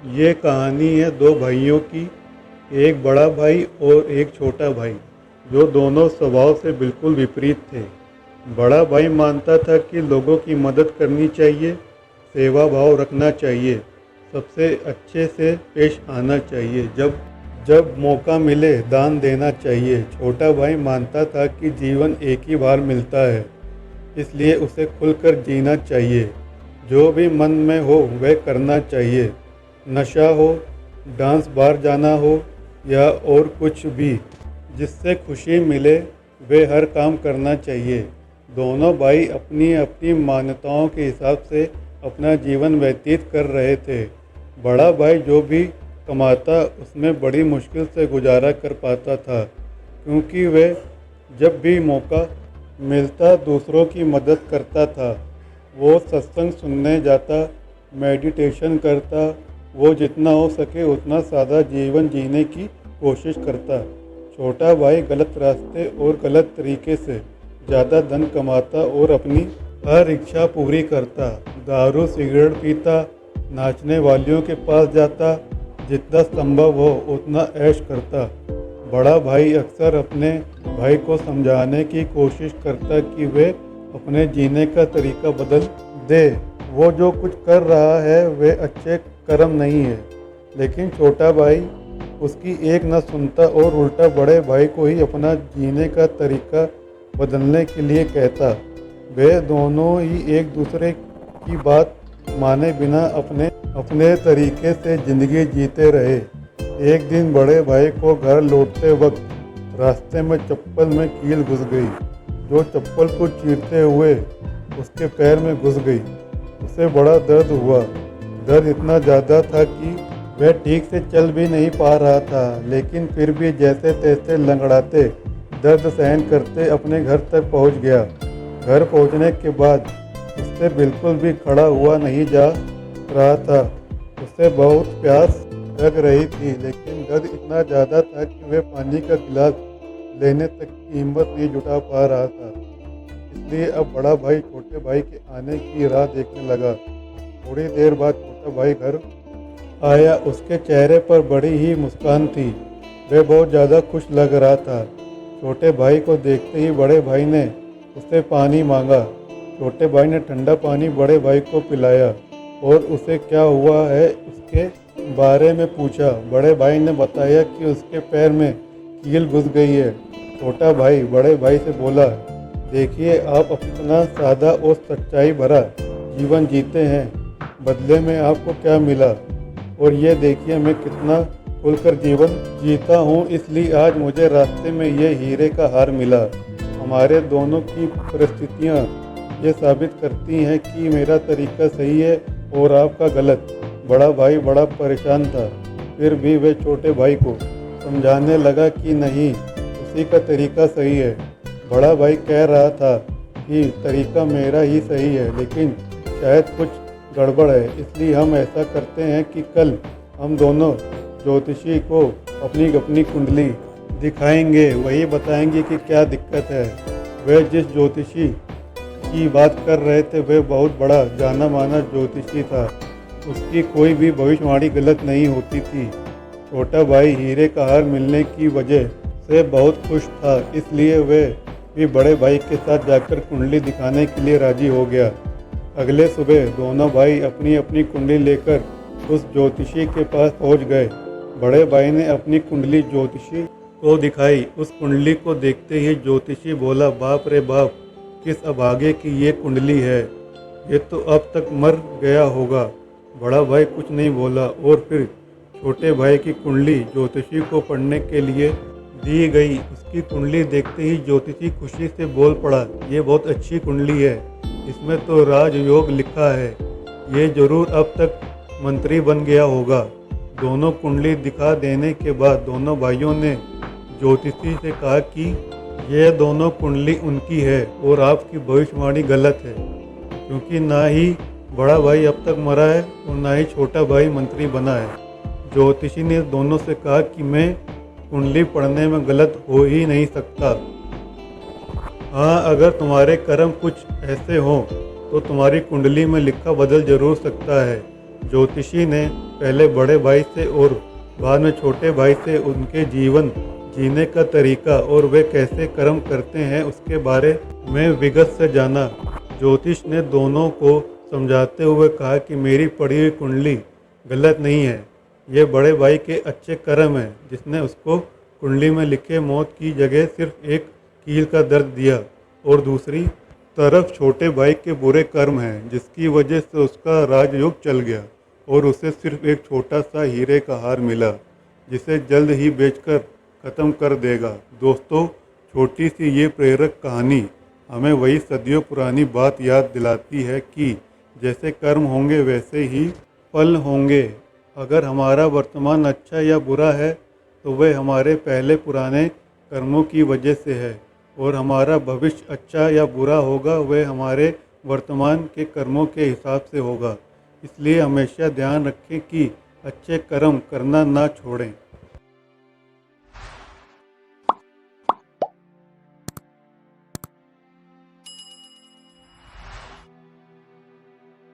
ये कहानी है दो भाइयों की। एक बड़ा भाई और एक छोटा भाई, जो दोनों स्वभाव से बिल्कुल विपरीत थे। बड़ा भाई मानता था कि लोगों की मदद करनी चाहिए, सेवा भाव रखना चाहिए, सबसे अच्छे से पेश आना चाहिए, जब जब मौका मिले दान देना चाहिए। छोटा भाई मानता था कि जीवन एक ही बार मिलता है, इसलिए उसे खुलकर जीना चाहिए। जो भी मन में हो वह करना चाहिए, नशा हो, डांस बार जाना हो या और कुछ भी, जिससे खुशी मिले वे हर काम करना चाहिए। दोनों भाई अपनी अपनी मान्यताओं के हिसाब से अपना जीवन व्यतीत कर रहे थे। बड़ा भाई जो भी कमाता उसमें बड़ी मुश्किल से गुजारा कर पाता था, क्योंकि वह जब भी मौका मिलता दूसरों की मदद करता था। वो सत्संग सुनने जाता, मेडिटेशन करता, वो जितना हो सके उतना सादा जीवन जीने की कोशिश करता। छोटा भाई गलत रास्ते और गलत तरीके से ज़्यादा धन कमाता और अपनी हर इच्छा पूरी करता। दारू सिगरेट पीता, नाचने वालियों के पास जाता, जितना संभव हो उतना ऐश करता। बड़ा भाई अक्सर अपने भाई को समझाने की कोशिश करता कि वे अपने जीने का तरीका बदल दे। वो जो कुछ कर रहा है वह अच्छे कर्म नहीं है। लेकिन छोटा भाई उसकी एक न सुनता और उल्टा बड़े भाई को ही अपना जीने का तरीका बदलने के लिए कहता। वे दोनों ही एक दूसरे की बात माने बिना अपने अपने तरीके से ज़िंदगी जीते रहे। एक दिन बड़े भाई को घर लौटते वक्त रास्ते में चप्पल में कील घुस गई, जो चप्पल को चीरते हुए उसके पैर में घुस गई। उसे बड़ा दर्द हुआ। दर्द इतना ज़्यादा था कि वह ठीक से चल भी नहीं पा रहा था, लेकिन फिर भी जैसे तैसे लंगड़ाते दर्द सहन करते अपने घर तक पहुंच गया। घर पहुंचने के बाद उससे बिल्कुल भी खड़ा हुआ नहीं जा रहा था। उसे बहुत प्यास लग रही थी, लेकिन दर्द इतना ज़्यादा था कि वह पानी का गिलास लेने तक की हिम्मत नहीं जुटा पा रहा था। इसलिए अब बड़ा भाई छोटे भाई के आने की राह देखने लगा। थोड़ी देर बाद छोटा भाई घर आया। उसके चेहरे पर बड़ी ही मुस्कान थी। वह बहुत ज़्यादा खुश लग रहा था। छोटे भाई को देखते ही बड़े भाई ने उससे पानी मांगा। छोटे भाई ने ठंडा पानी बड़े भाई को पिलाया और उसे क्या हुआ है उसके बारे में पूछा। बड़े भाई ने बताया कि उसके पैर में कील घुस गई है। छोटा भाई बड़े भाई से बोला, देखिए आप अपना सादा और सच्चाई भरा जीवन जीते हैं, बदले में आपको क्या मिला, और ये देखिए मैं कितना खुलकर जीवन जीता हूँ, इसलिए आज मुझे रास्ते में ये हीरे का हार मिला। हमारे दोनों की परिस्थितियाँ ये साबित करती हैं कि मेरा तरीका सही है और आपका गलत। बड़ा भाई बड़ा परेशान था, फिर भी वह छोटे भाई को समझाने लगा कि नहीं, उसी का तरीका सही है। बड़ा भाई कह रहा था कि तरीका मेरा ही सही है, लेकिन शायद कुछ गड़बड़ है, इसलिए हम ऐसा करते हैं कि कल हम दोनों ज्योतिषी को अपनी अपनी कुंडली दिखाएंगे, वही बताएंगे कि क्या दिक्कत है। वह जिस ज्योतिषी की बात कर रहे थे वह बहुत बड़ा जाना माना ज्योतिषी था। उसकी कोई भी भविष्यवाणी गलत नहीं होती थी। छोटा भाई हीरे का हार मिलने की वजह से बहुत खुश था, इसलिए वह भी बड़े भाई के साथ जाकर कुंडली दिखाने के लिए राजी हो गया। अगले सुबह दोनों भाई अपनी अपनी कुंडली लेकर उस ज्योतिषी के पास पहुंच गए। बड़े भाई ने अपनी कुंडली ज्योतिषी को दिखाई। उस कुंडली को देखते ही ज्योतिषी बोला, बाप रे बाप, किस अभागे की ये कुंडली है, ये तो अब तक मर गया होगा। बड़ा भाई कुछ नहीं बोला और फिर छोटे भाई की कुंडली ज्योतिषी को पढ़ने के लिए दी गई। उसकी कुंडली देखते ही ज्योतिषी खुशी से बोल पड़ा, ये बहुत अच्छी कुंडली है, इसमें तो राजयोग लिखा है, ये जरूर अब तक मंत्री बन गया होगा। दोनों कुंडली दिखा देने के बाद दोनों भाइयों ने ज्योतिषी से कहा कि यह दोनों कुंडली उनकी है और आपकी भविष्यवाणी गलत है, क्योंकि ना ही बड़ा भाई अब तक मरा है और ना ही छोटा भाई मंत्री बना है। ज्योतिषी ने दोनों से कहा कि मैं कुंडली पढ़ने में गलत हो ही नहीं सकता। हाँ, अगर तुम्हारे कर्म कुछ ऐसे हों तो तुम्हारी कुंडली में लिखा बदल जरूर सकता है। ज्योतिषी ने पहले बड़े भाई से और बाद में छोटे भाई से उनके जीवन जीने का तरीका और वे कैसे कर्म करते हैं उसके बारे में विगत से जाना। ज्योतिष ने दोनों को समझाते हुए कहा कि मेरी पढ़ी हुई कुंडली गलत नहीं है, ये बड़े भाई के अच्छे कर्म हैं जिसने उसको कुंडली में लिखे मौत की जगह सिर्फ एक कील का दर्द दिया, और दूसरी तरफ छोटे भाई के बुरे कर्म हैं जिसकी वजह से उसका राजयोग चल गया और उसे सिर्फ एक छोटा सा हीरे का हार मिला जिसे जल्द ही बेचकर ख़त्म कर देगा। दोस्तों, छोटी सी ये प्रेरक कहानी हमें वही सदियों पुरानी बात याद दिलाती है कि जैसे कर्म होंगे वैसे ही फल होंगे। अगर हमारा वर्तमान अच्छा या बुरा है तो वह हमारे पहले पुराने कर्मों की वजह से है, और हमारा भविष्य अच्छा या बुरा होगा वह हमारे वर्तमान के कर्मों के हिसाब से होगा। इसलिए हमेशा ध्यान रखें कि अच्छे कर्म करना ना छोड़ें।